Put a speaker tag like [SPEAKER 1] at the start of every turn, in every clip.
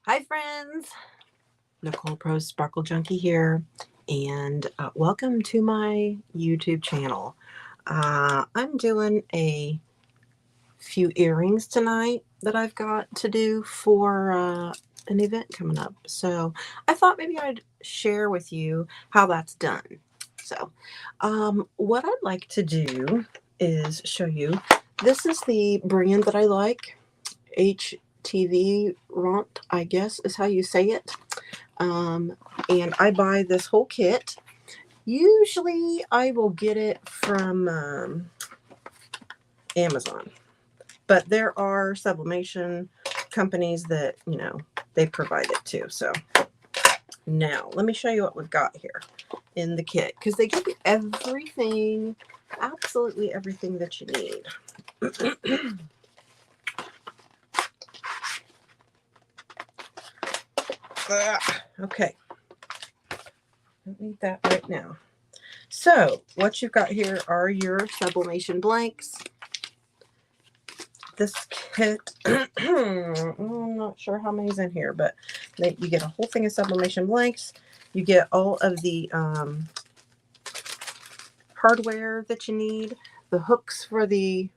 [SPEAKER 1] Hi friends, Nicole Pro Sparkle Junkie here, and welcome to my YouTube channel. I'm doing a few earrings tonight that I've got to do for an event coming up. So I thought maybe I'd share with you how that's done. So what I'd like to do is show you, this is the brand that I like, HTV Ront, I guess is how you say it. And I buy this whole kit. Usually I will get it from Amazon, but there are sublimation companies that, they provide it too. So now let me show you what we've got here in the kit, because they give you everything, absolutely everything that you need. Okay, don't need that right now. So what you've got here are your sublimation blanks. This kit, I'm not sure how many's in here, but you get a whole thing of sublimation blanks. You get all of the hardware that you need, the hooks for the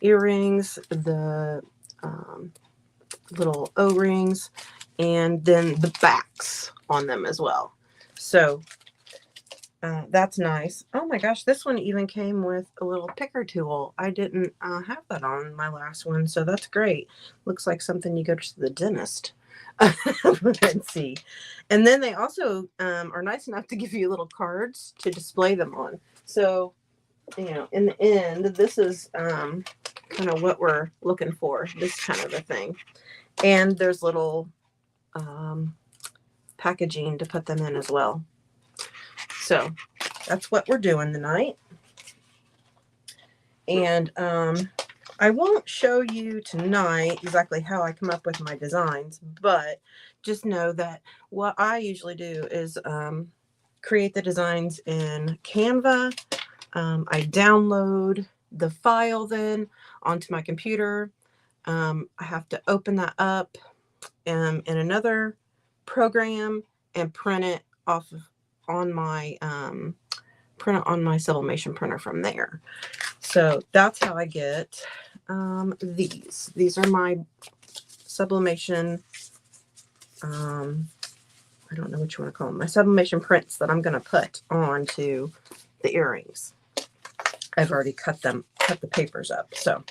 [SPEAKER 1] earrings, the little O-rings, and then the backs on them as well. So that's nice. Oh my gosh, this one even came with a little picker tool. I didn't have that on my last one, so that's great. Looks like something you go to the dentist and see. And then they also are nice enough to give you little cards to display them on. So, in the end, this is kind of what we're looking for, this kind of a thing. And there's little packaging to put them in as well. So that's what we're doing tonight. And I won't show you tonight exactly how I come up with my designs, but just know that what I usually do is create the designs in Canva. I download the file then onto my computer. I have to open that up in another program and print it off on my sublimation printer from there. So that's how I get these. These are my sublimation, I don't know what you want to call them, my sublimation prints that I'm going to put onto the earrings. I've already cut the papers up. So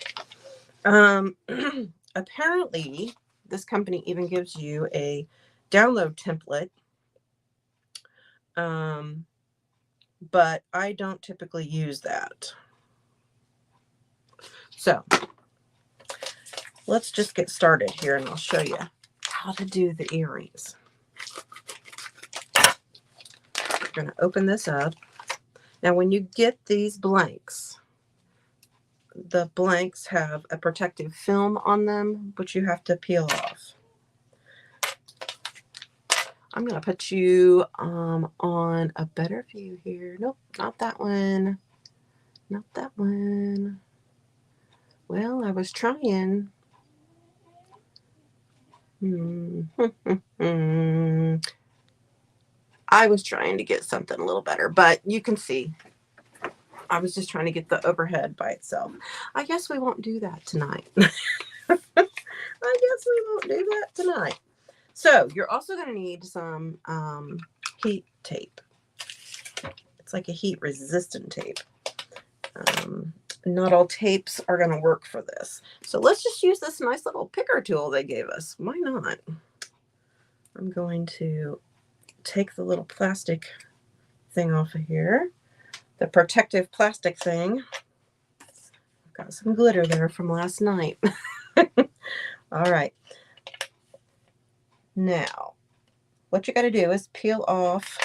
[SPEAKER 1] apparently this company even gives you a download template. But I don't typically use that. So let's just get started here and I'll show you how to do the earrings. We're going to open this up. Now when you get these blanks, the blanks have a protective film on them, which you have to peel off. I'm going to put you on a better view here. Nope, not that one. Not that one. Well, I was trying. I was trying to get something a little better, but you can see I was just trying to get the overhead by itself. I guess we won't do that tonight. I guess we won't do that tonight. So you're also going to need some heat tape. It's like a heat resistant tape. Not all tapes are going to work for this. So let's just use this nice little picker tool they gave us. Why not? I'm going to take the little plastic thing off of here. The protective plastic thing. I've got some glitter there from last night. All right. Now, what you got to do is peel off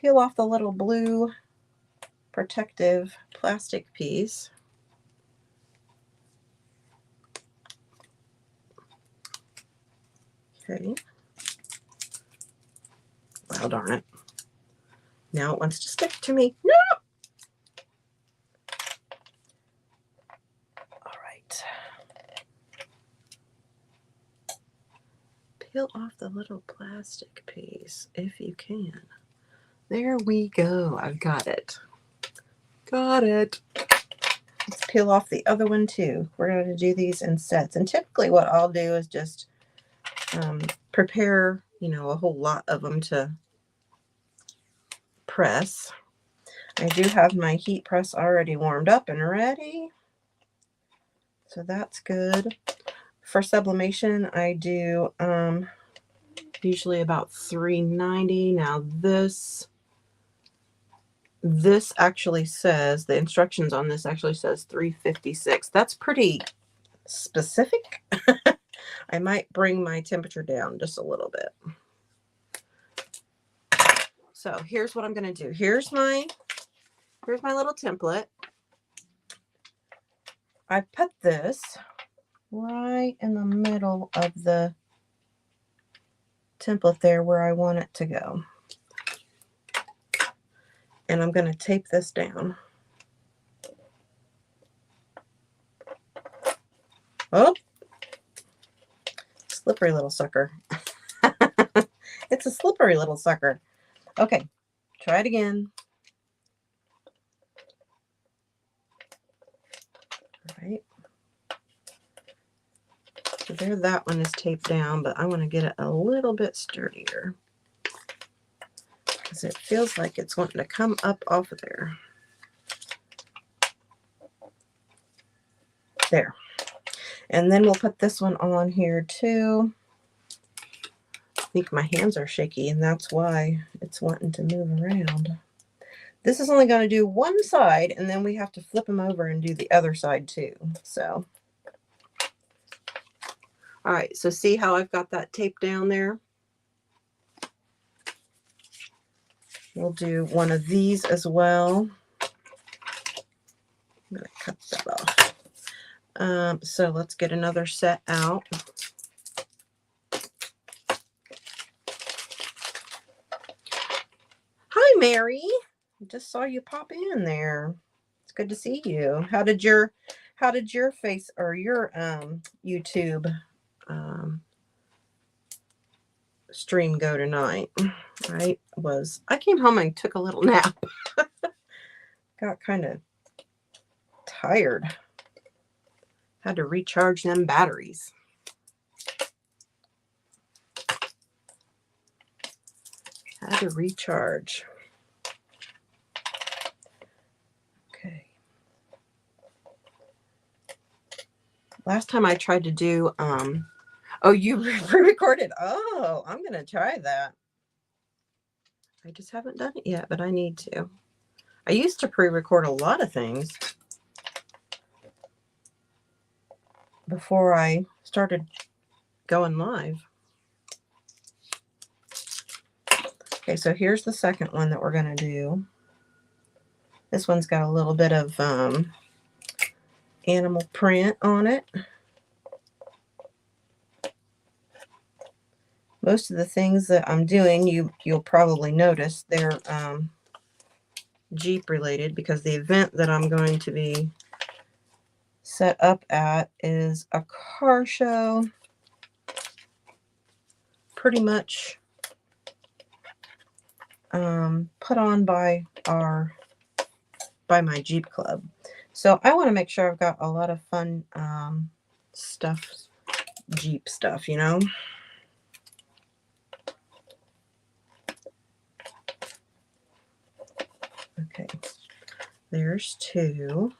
[SPEAKER 1] the little blue protective plastic piece. Okay. Well, darn it. Now it wants to stick to me. No! All right. peel off the little plastic piece if you can. There we go. I've got it. Got it. Let's peel off the other one too. We're going to do these in sets. And typically what I'll do is just prepare, you know, a whole lot of them to press. I do have my heat press already warmed up and ready. So that's good. For sublimation, I do usually about $3.90. Now this actually says, the instructions on this actually says $3.56. That's pretty specific. I might bring my temperature down just a little bit. So here's what I'm going to do. Here's my little template. I put this right in the middle of the template there where I want it to go. And I'm going to tape this down. Oh, slippery little sucker. It's a slippery little sucker. Okay, try it again. All right. So there, that one is taped down, but I want to get it a little bit sturdier because it feels like it's wanting to come up off of there. There. And then we'll put this one on here too. I think my hands are shaky and that's why it's wanting to move around. This is only going to do one side and then we have to flip them over and do the other side too. So, all right, so see how I've got that taped down there? We'll do one of these as well. I'm going to cut that off. So let's get another set out. Hi, Mary. I just saw you pop in there. It's good to see you. How did your face or your YouTube stream go tonight? I came home and took a little nap. Got kind of tired. Had to recharge them batteries. Had to recharge. Okay. Last time I tried to do, oh, you pre-recorded. Oh, I'm going to try that. I just haven't done it yet, but I need to. I used to pre-record a lot of things before I started going live. Okay, so here's the second one that we're going to do. This one's got a little bit of animal print on it. Most of the things that I'm doing, you'll probably notice they're Jeep related because the event that I'm going to be set up at is a car show. Pretty much put on by my Jeep club. So I want to make sure I've got a lot of fun stuff, Jeep stuff, you know. Okay, there's two.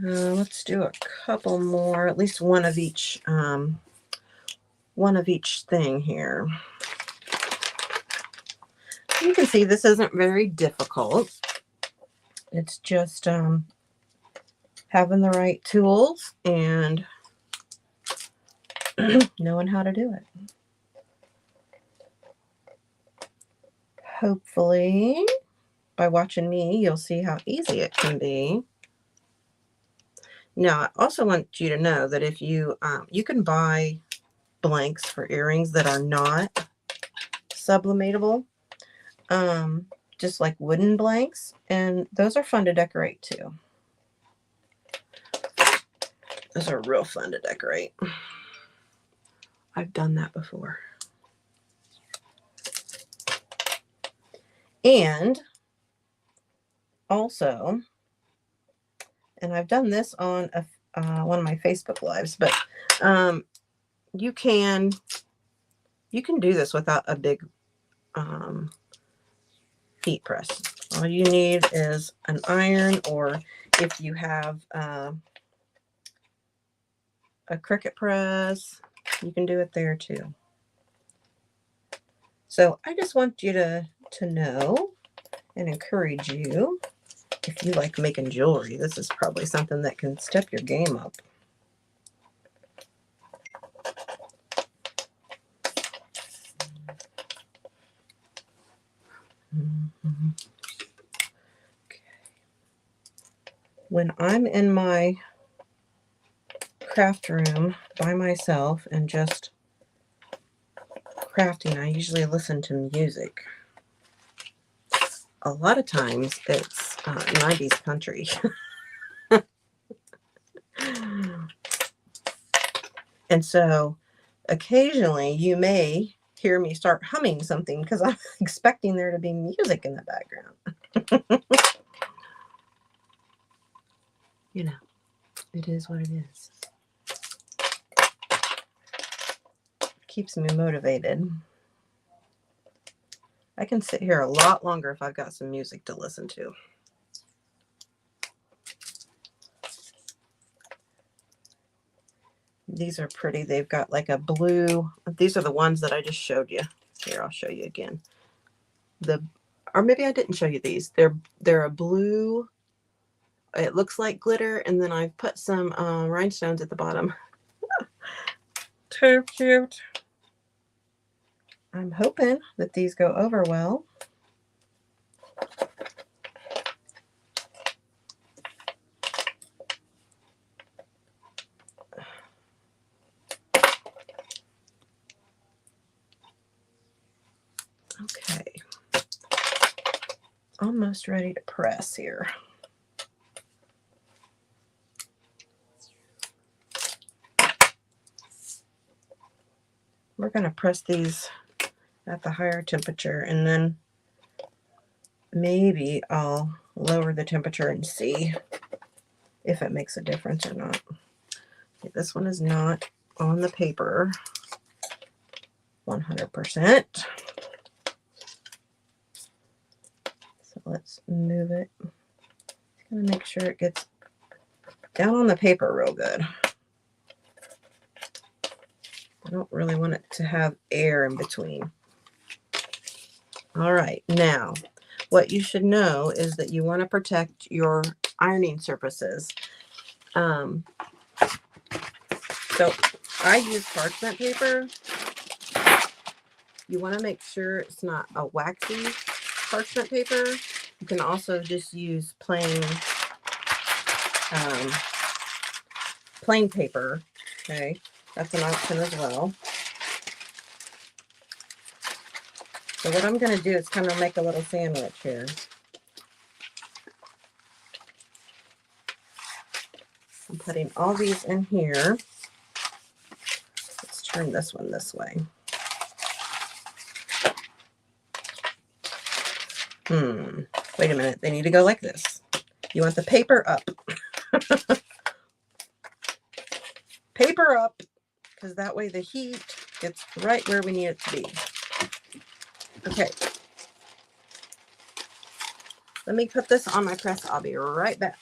[SPEAKER 1] Let's do a couple more, at least one of each thing here. You can see this isn't very difficult. It's just having the right tools and knowing how to do it. Hopefully, by watching me, you'll see how easy it can be. Now, I also want you to know that if you can buy blanks for earrings that are not sublimatable, just like wooden blanks, and those are fun to decorate too. Those are real fun to decorate. I've done that before. And also, and I've done this on one of my Facebook lives, but you can do this without a big heat press. All you need is an iron, or if you have a Cricut press, you can do it there too. So I just want you to know and encourage you, if you like making jewelry, this is probably something that can step your game up. Okay. When I'm in my craft room by myself and just crafting, I usually listen to music. A lot of times it's 90s country. And so occasionally you may hear me start humming something because I'm expecting there to be music in the background. You know, it is what it is. Keeps me motivated. I can sit here a lot longer if I've got some music to listen to. These are pretty. They've got like a blue. These are the ones that I just showed you. Here, I'll show you again. Or maybe I didn't show you these. They're a blue. It looks like glitter, and then I've put some rhinestones at the bottom. Too cute. I'm hoping that these go over well. Okay. Almost ready to press here. We're going to press these at the higher temperature, and then maybe I'll lower the temperature and see if it makes a difference or not. Okay, this one is not on the paper 100%. So let's move it. Just gonna make sure it gets down on the paper real good. I don't really want it to have air in between. All right, now what you should know is that you want to protect your ironing surfaces. So I use parchment paper. You want to make sure it's not a waxy parchment paper. You can also just use plain paper. Okay, that's an option as well. So what I'm going to do is kind of make a little sandwich here. I'm putting all these in here. Let's turn this one this way. Wait a minute. They need to go like this. You want the paper up. Paper up, because that way the heat gets right where we need it to be. Okay. Let me put this on my press. I'll be right back.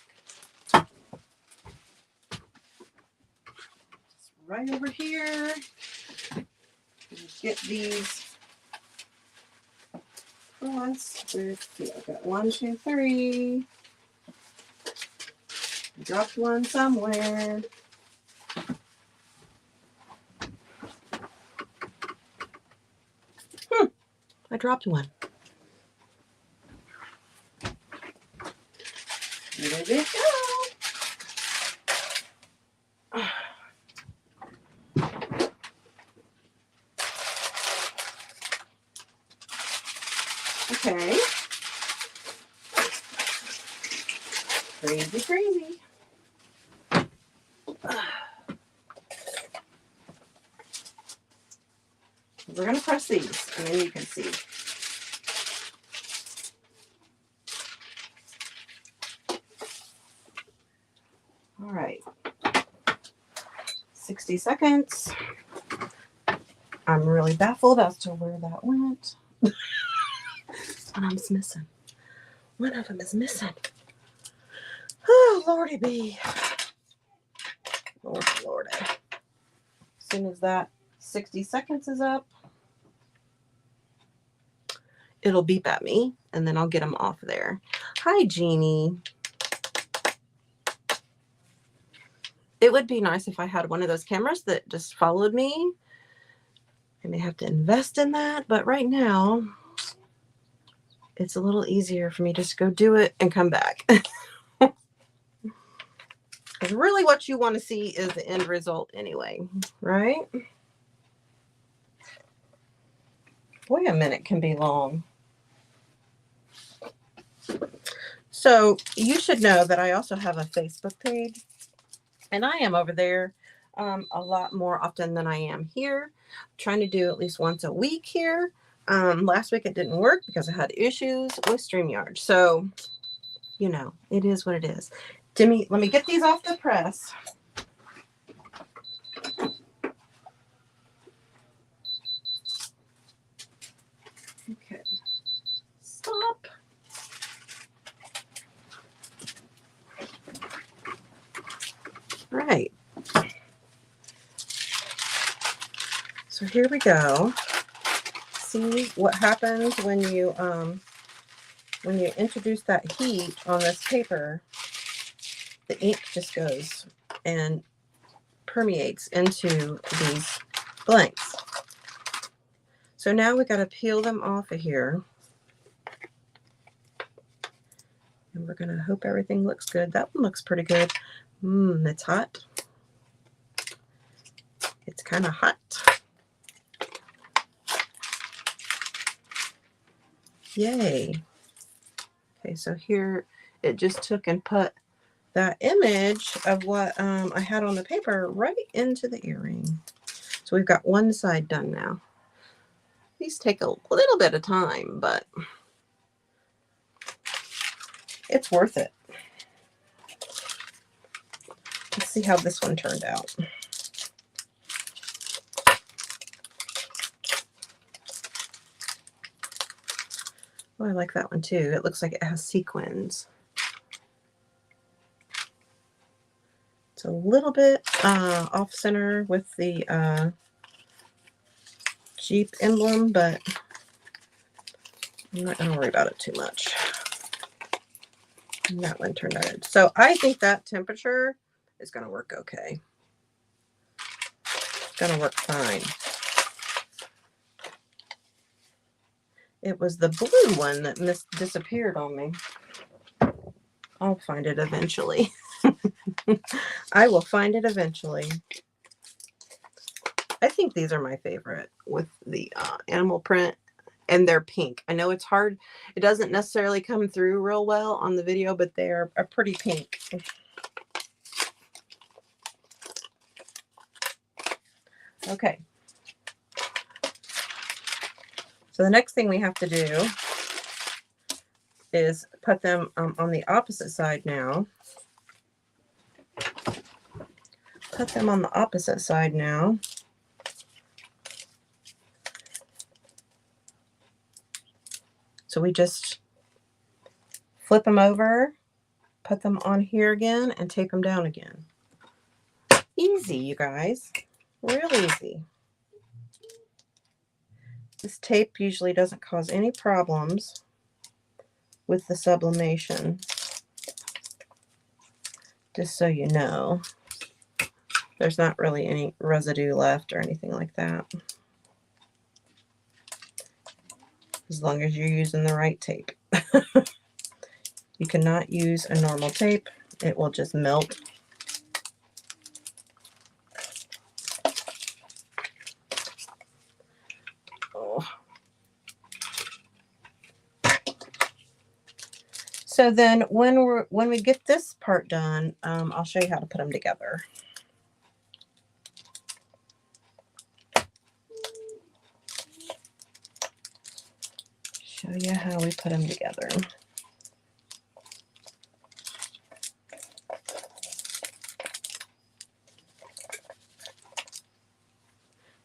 [SPEAKER 1] Right over here. Get these cross. Let's see, I've got 1, 2, 3. Dropped one somewhere. I dropped one. There we go. Okay. Crazy, crazy. We're going to press these, and then you can see. All right. 60 seconds. I'm really baffled as to where that went. One of them's missing. One of them is missing. Oh, Lordy be. Lordy, Lordy. As soon as that 60 seconds is up, it'll beep at me, and then I'll get them off there. Hi, Jeannie. It would be nice if I had one of those cameras that just followed me. I may have to invest in that, but right now, it's a little easier for me just to go do it and come back. Because really what you want to see is the end result anyway, right? Boy, a minute can be long. So you should know that I also have a Facebook page, and I am over there a lot more often than I am here. I'm trying to do at least once a week here. Last week it didn't work because I had issues with StreamYard. So, you know, it is what it is. Timmy, let me get these off the press. Okay. Stop. Right. So here we go. See what happens when you introduce that heat on this paper. The ink just goes and permeates into these blanks. So now we got to peel them off of here. And we're going to hope everything looks good. That one looks pretty good. It's hot. It's kind of hot. Yay. Okay, so here it just took and put that image of what I had on the paper right into the earring. So we've got one side done now. These take a little bit of time, but it's worth it. Let's see how this one turned out. Oh, I like that one too. It looks like it has sequins. It's a little bit off center with the Jeep emblem, but I'm not going to worry about it too much. And that one turned out good. So I think that temperature is going to work okay. It's going to work fine. It was the blue one that disappeared on me. I'll find it eventually. I will find it eventually. I think these are my favorite with the animal print, and they're pink. I know it's hard. It doesn't necessarily come through real well on the video, but they're a pretty pink. Okay. So the next thing we have to do is put them on the opposite side now. Put them on the opposite side now. So we just flip them over, put them on here again, and tape them down again. Easy, you guys. Real easy. This tape usually doesn't cause any problems with the sublimation. Just so you know. There's not really any residue left or anything like that. As long as you're using the right tape. You cannot use a normal tape. It will just melt. Oh. So then when we get this part done, I'll show you how to put them together. show you how we put them together.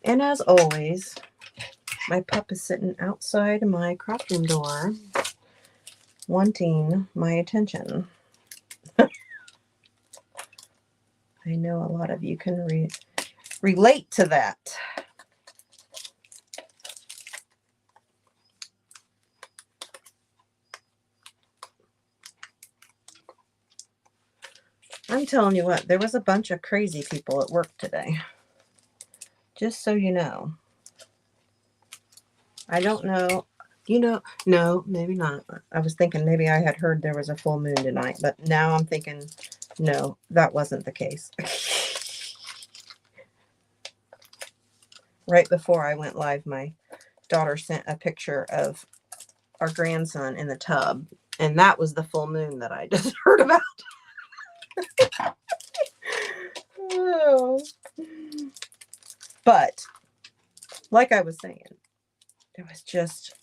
[SPEAKER 1] And as always, my pup is sitting outside my craft room door, wanting my attention. I know a lot of you can relate to that. I'm telling you what, there was a bunch of crazy people at work today. Just so you know. I don't know. You know, no, maybe not. I was thinking maybe I had heard there was a full moon tonight, but now I'm thinking, no, that wasn't the case. Right before I went live, my daughter sent a picture of our grandson in the tub, and that was the full moon that I just heard about. Oh. But like I was saying, it was just,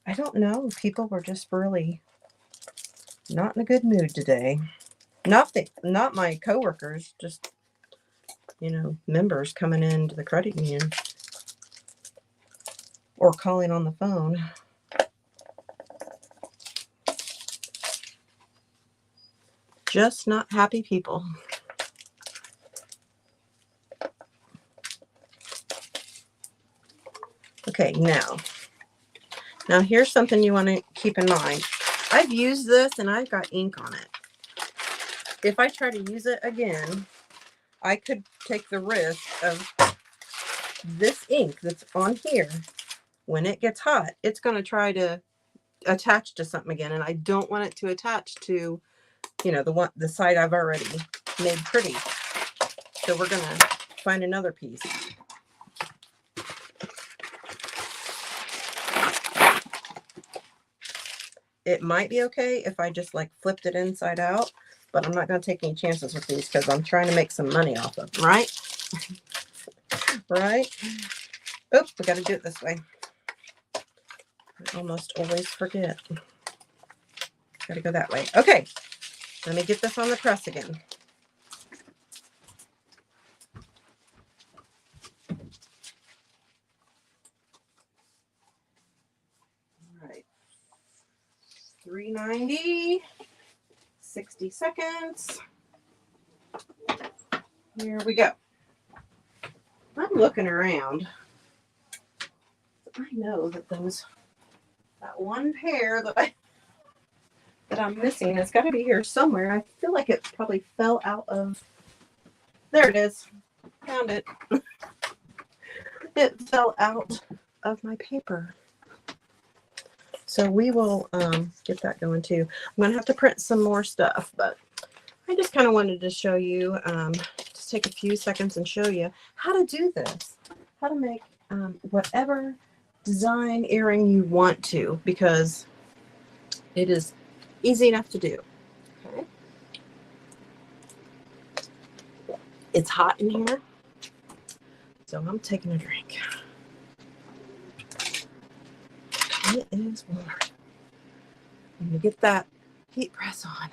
[SPEAKER 1] I don't know, people were just really not in a good mood today. Not my coworkers, just, you know, members coming into the credit union or calling on the phone. Just not happy people. Okay, now here's something you want to keep in mind. I've used this and I've got ink on it. If I try to use it again, I could take the risk of this ink that's on here. When it gets hot, it's going to try to attach to something again, and I don't want it to attach to, you know, the side I've already made pretty. So we're going to find another piece. It might be okay if I just like flipped it inside out, but I'm not going to take any chances with these because I'm trying to make some money off of them, right? Right? Oops, we got to do it this way. I almost always forget. Got to go that way. Okay, let me get this on the press again. All right. 390, 60 seconds. Here we go. I'm looking around. I know that that one pair that I'm missing has got to be here somewhere. I feel like it probably fell out of. There it is. Found it. It fell out of my paper. So we will get that going too. I'm going to have to print some more stuff, but I just kind of wanted to show you, just take a few seconds and show you how to do this, how to make whatever design earring you want to, because it is easy enough to do. Okay. It's hot in here, so I'm taking a drink. It is warm. I'm going to get that heat press on.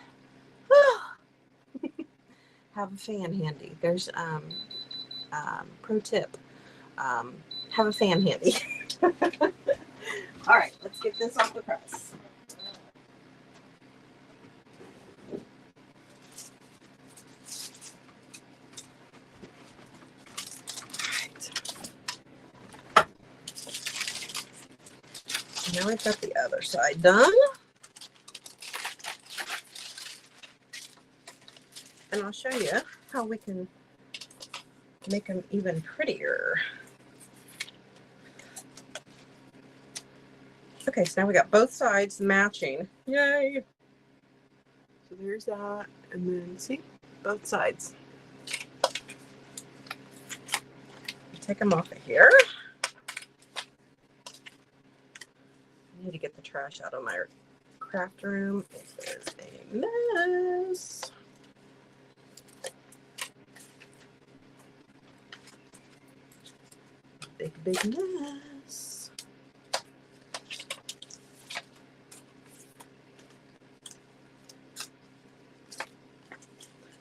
[SPEAKER 1] Have a fan handy. There's pro tip. Have a fan handy. All right, let's get this off the press. All right. Now I've got the other side done. And I'll show you how we can make them even prettier. Okay, so now we got both sides matching. Yay! So there's that, and then see, both sides. Take them off of here. I need to get the trash out of my craft room. It is a mess. Big mess.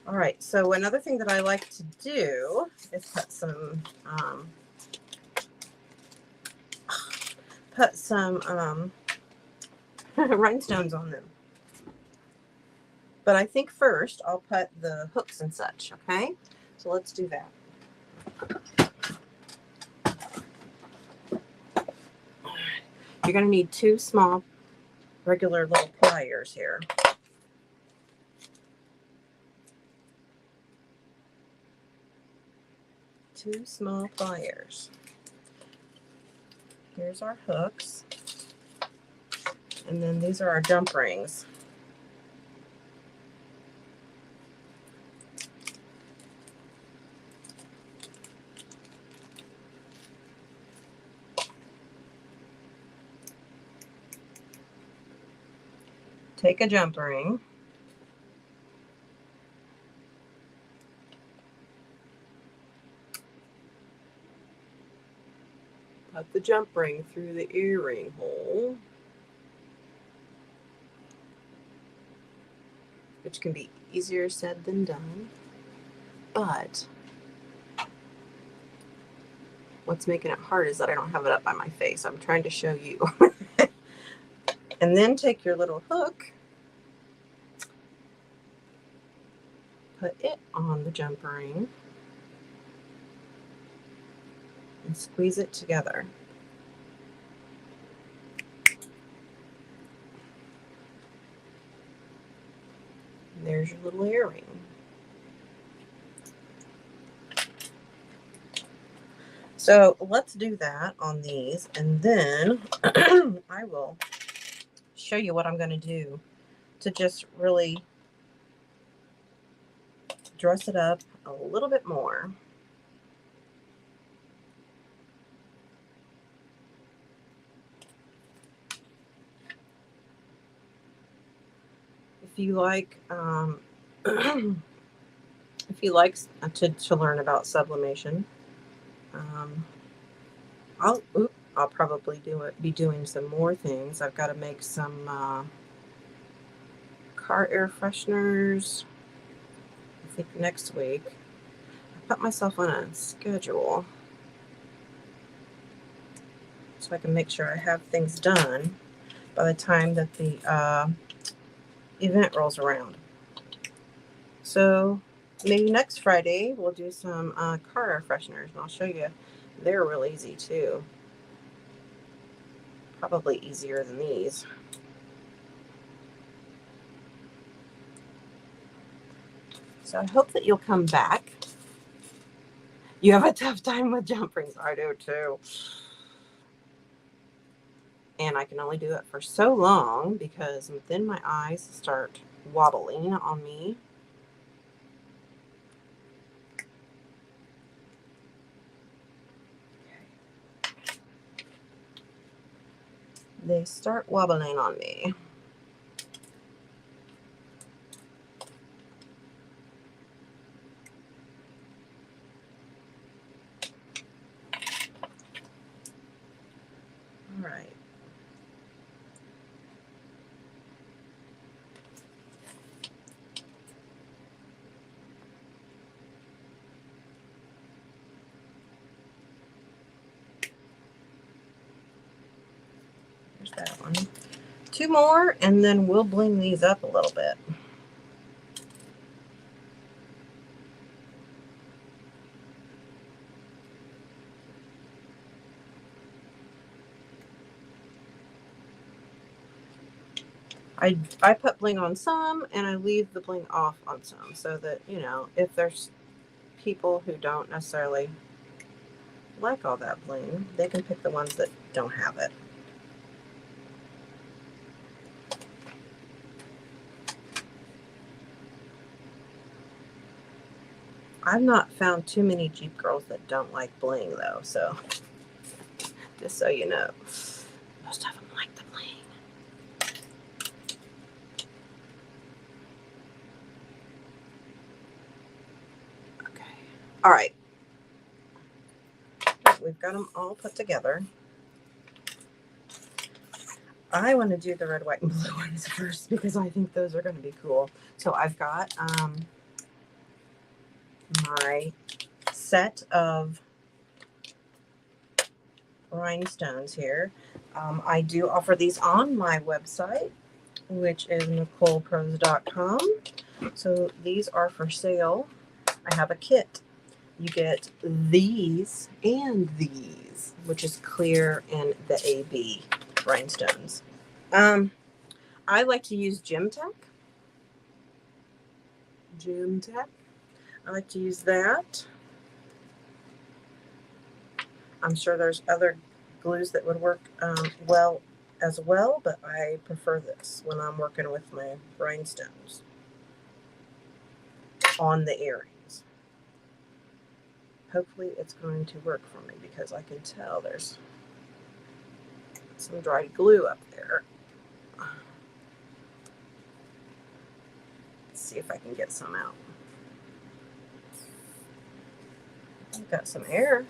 [SPEAKER 1] All right, so another thing that I like to do is put some rhinestones on them. But I think first I'll put the hooks and such, okay? So let's do that. You're going to need 2 small regular little pliers here. Two small pliers. Here's our hooks. And then these are our jump rings. Take a jump ring. Put the jump ring through the earring hole, which can be easier said than done. But what's making it hard is that I don't have it up by my face. I'm trying to show you. And then take your little hook, put it on the jump ring, and squeeze it together. And there's your little earring. So let's do that on these, and then I will show you what I'm going to do to just really dress it up a little bit more. If you like, if you like to learn about sublimation, I'll probably be doing some more things. I've got to make some car air fresheners, I think next week. I put myself on a schedule so I can make sure I have things done by the time that the event rolls around. So maybe next Friday we'll do some car air fresheners, and I'll show you. They're real easy too. Probably easier than these. So I hope that you'll come back. You have a tough time with jump rings. I do too. And I can only do it for so long because then my eyes start wobbling on me. They start wobbling on me. All right. There's that one. 2 more, and then we'll bling these up a little bit. I put bling on some, and I leave the bling off on some, so that, you know, if there's people who don't necessarily like all that bling, they can pick the ones that don't have it. I've not found too many Jeep girls that don't like bling, though, so just so you know. Most of them like the bling. Okay. All right. We've got them all put together. I want to do the red, white, and blue ones first because I think those are going to be cool. So I've got my set of rhinestones here. I do offer these on my website, which is NicolePros.com. So these are for sale. I have a kit. You get these and these, which is clear and the AB rhinestones. I like to use Gem-Tech. I like to use that. I'm sure there's other glues that would work well as well, but I prefer this when I'm working with my rhinestones on the earrings. Hopefully it's going to work for me because I can tell there's some dried glue up there. Let's see if I can get some out. I've got some air.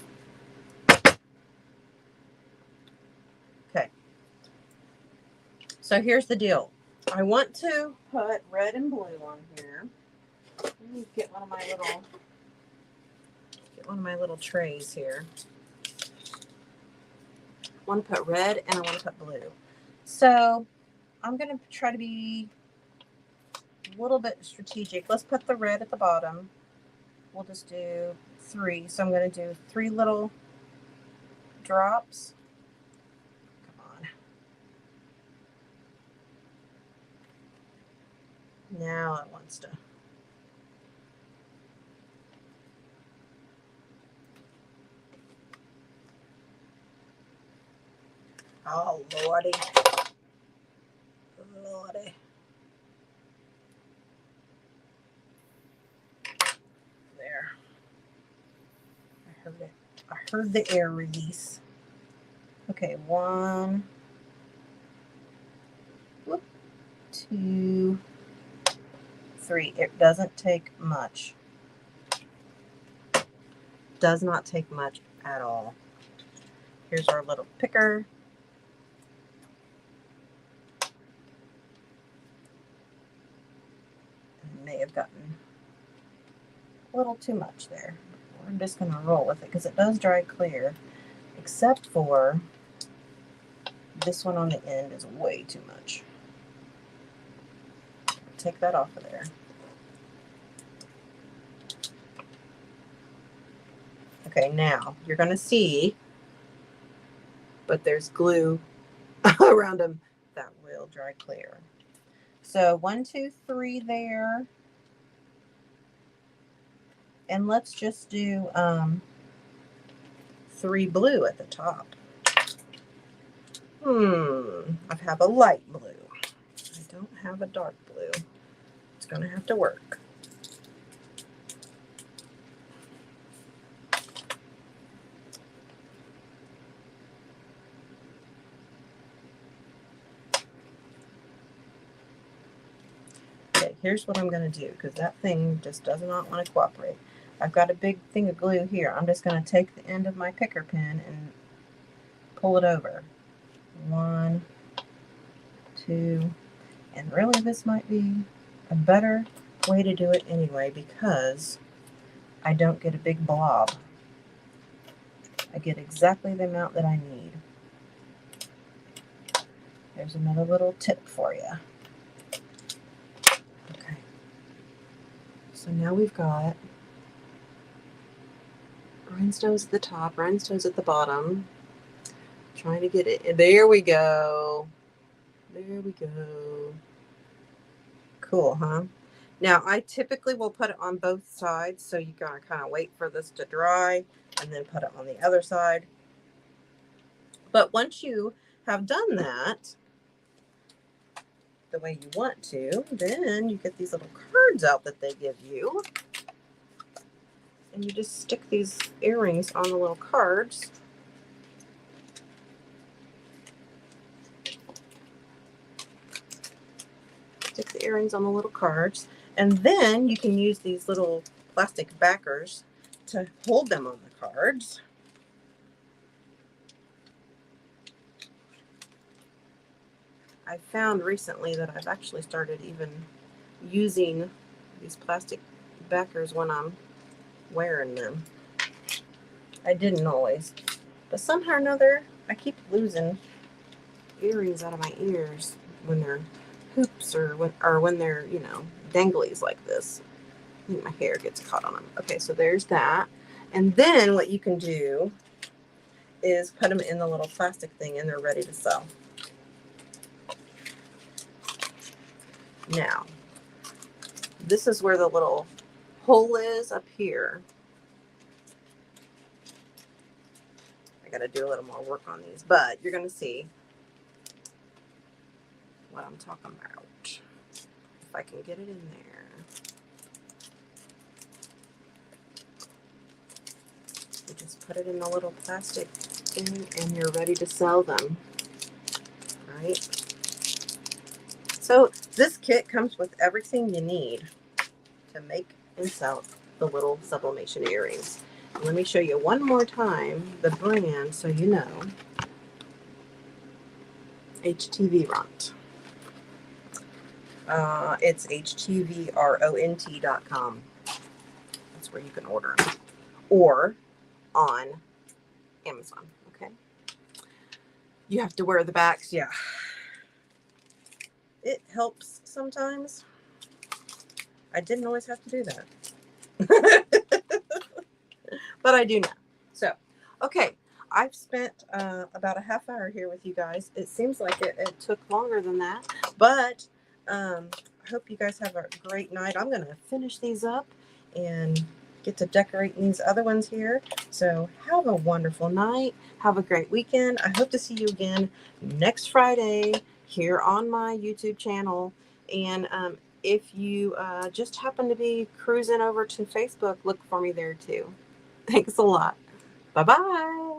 [SPEAKER 1] Okay. So here's the deal. I want to put red and blue on here. Let me get one of my little trays here. I want to put red and I want to put blue. So I'm going to try to be a little bit strategic. Let's put the red at the bottom. We'll just do 3. So I'm going to do 3 little drops. Come on. Now it wants to. Oh, Lordy. Lordy. There. I heard it. I heard the air release. Okay, 1, 2, 3. It doesn't take much. Does not take much at all. Here's our little picker. I may have gotten a little too much there. We're just going to roll with it because it does dry clear, except for this one on the end is way too much. Take that off of there. Okay, now you're going to see, but there's glue around them that will dry clear. So 1, 2, 3 there. And let's just do 3 blue at the top. I have a light blue. I don't have a dark blue. It's going to have to work. Okay, here's what I'm going to do because that thing just does not want to cooperate. I've got a big thing of glue here. I'm just going to take the end of my picker pin and pull it over. 1, 2, and really this might be a better way to do it anyway because I don't get a big blob. I get exactly the amount that I need. There's another little tip for you. Okay. So now we've got rhinestones at the top, rhinestones at the bottom. Trying to get it. There we go. There we go. Cool, huh? Now, I typically will put it on both sides, so you gotta kind of wait for this to dry and then put it on the other side. But once you have done that the way you want to, then you get these little cards out that they give you. And you just stick these earrings on the little cards. Stick the earrings on the little cards. And then you can use these little plastic backers to hold them on the cards. I found recently that I've actually started even using these plastic backers when I'm wearing them. I didn't always. But somehow or another, I keep losing earrings out of my ears when they're hoops or when they're, you know, danglies like this. I think my hair gets caught on them. Okay, so there's that. And then what you can do is put them in the little plastic thing and they're ready to sell. Now, this is where the little hole is up here. I got to do a little more work on these, but you're going to see what I'm talking about. If I can get it in there. You just put it in the little plastic thing and you're ready to sell them. All right. So this kit comes with everything you need to make and sell the little sublimation earrings. And let me show you one more time the brand so you know. HTVRont. It's HTVRONT.com. That's where you can order them. Or on Amazon. Okay. You have to wear the backs. Yeah. It helps sometimes. I didn't always have to do that. But I do now. So, okay. I've spent about a half hour here with you guys. It seems like it took longer than that. But I hope you guys have a great night. I'm going to finish these up and get to decorating these other ones here. So have a wonderful night. Have a great weekend. I hope to see you again next Friday here on my YouTube channel. And if you just happen to be cruising over to Facebook, look for me there too. Thanks a lot. Bye-bye.